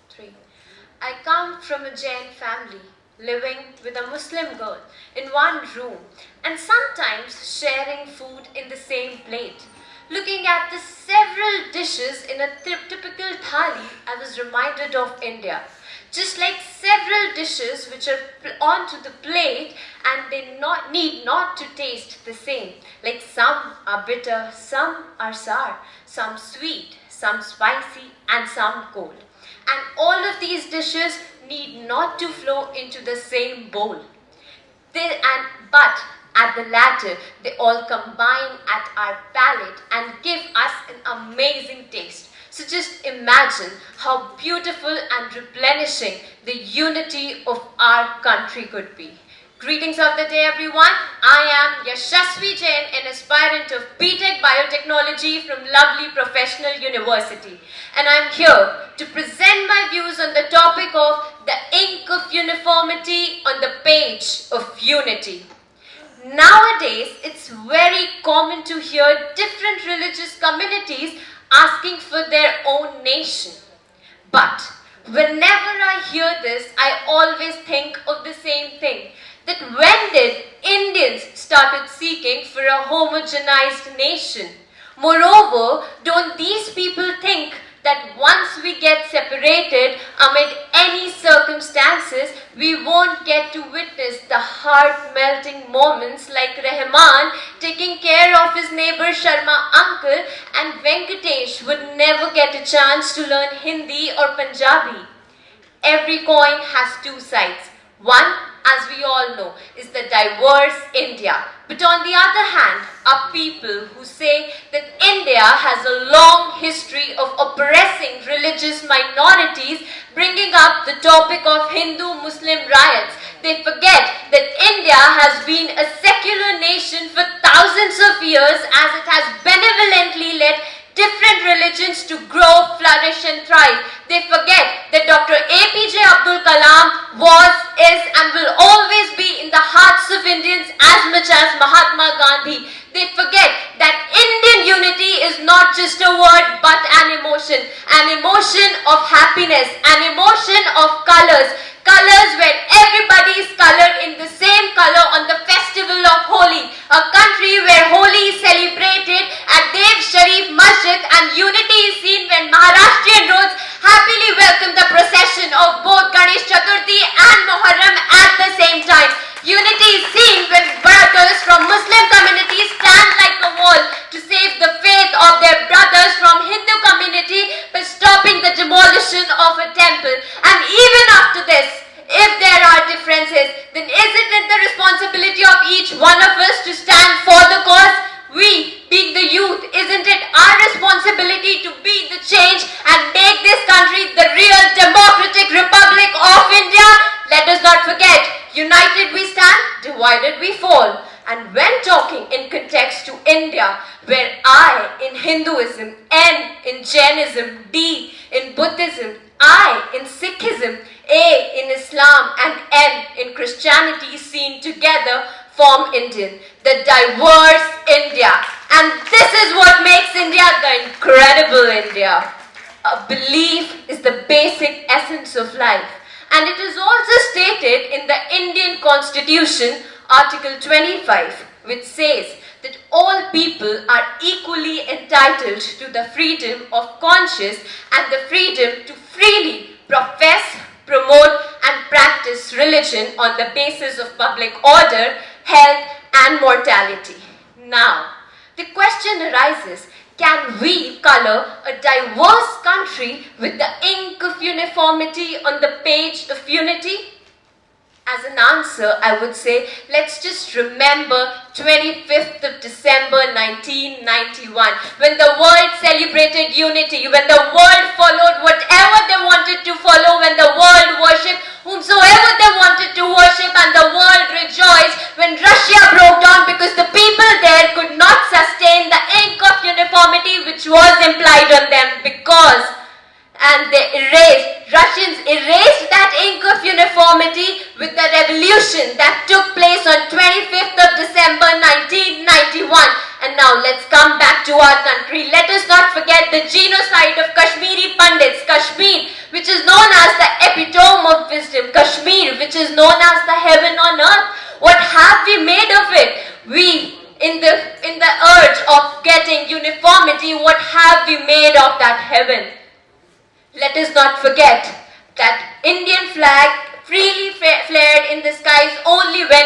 3. I come from a Jain family, living with a Muslim girl in one room and sometimes sharing food in the same plate. Looking at the several dishes in a typical thali, I was reminded of India. Just like several dishes which are onto the plate and they need not to taste the same. Like some are bitter, some are sour, some sweet, some spicy and some cold. And all of these dishes need not to flow into the same bowl. But at the latter, they all combine at our palate and give us an amazing taste. So just imagine how beautiful and replenishing the unity of our country could be. Greetings of the day, everyone. I am Yashaswi Jain, an aspirant of BTech Biotechnology from lovely Professional University. And I'm here to present my views on the topic of the ink of uniformity on the page of unity. Nowadays, it's very common to hear different religious communities asking for their own nation. But whenever I hear this, I always think of the same thing. That when did Indians started seeking for a homogenized nation? Moreover, don't these people think that once we get separated amid any circumstances, we won't get to witness the heart-melting moments like Rahman taking care of his neighbor Sharma uncle, and Venkatesh would never get a chance to learn Hindi or Punjabi. Every coin has two sides. One, as we all know, is the diverse India. But on the other hand, are people who say that India has a long history of oppressing religious minorities, bringing up the topic of Hindu-Muslim riots. They forget that India has been a secular nation for thousands of years, as it has benevolently led different religions to grow, flourish and thrive. They forget that Dr. APJ Abdul Kalam was, is and will always be in the hearts of Indians as much as Mahatma Gandhi. They forget that Indian unity is not just a word but an emotion of happiness, an emotion of colors where everybody is colored in the same color on the festival of Holi, a country where Holi is celebrated at Dev Sharif Masjid and unity is seen when Maharashtrian roads happily welcome the procession of both Ganesh Chaturthi and Muharram at the same time. Unity is seen when brothers from Muslim communities stand like a wall to save the faith of their brothers from Hindu community by stopping the demolition of a temple. And even after this, if there are differences, then isn't it the responsibility of each one of us to stand for the cause? We, being the youth, isn't it our responsibility to be the change and make this country the real democratic republic of India? Let us not forget, united we stand, divided we fall. And when talking in context to India, where I in Hinduism, N in Jainism, D in Buddhism, I in Sikhism, A in Islam and N in Christianity seen together form Indian, the diverse India. And this is what makes India the incredible India. A belief is the basic essence of life. And it is also stated in the Indian Constitution, Article 25, which says that all people are equally entitled to the freedom of conscience and the freedom to freely profess, promote and practice religion on the basis of public order, health and mortality. Now, the question arises, can we color a diverse country with the ink of uniformity on the page of unity? As an answer, I would say, let's just remember 25th of December 1991, when the world celebrated unity, when the world followed whatever they wanted to follow, when the world worshipped whomsoever they wanted to worship, and the world rejoiced when Russia broke down because the people there could not sustain the ink of uniformity which was implied on them and Russians erased that ink of uniformity with the revolution that took place on 25th of December 1991. And now let's come back to our country. Let us not forget the genocide of Kashmiri Pandits, Kashmir, which which is known as the epitome of wisdom, Kashmir, which is known as the heaven on earth. What have we made of it? We, in the urge of getting uniformity, what have we made of that heaven? Let us not forget that Indian flag freely flared in the skies only when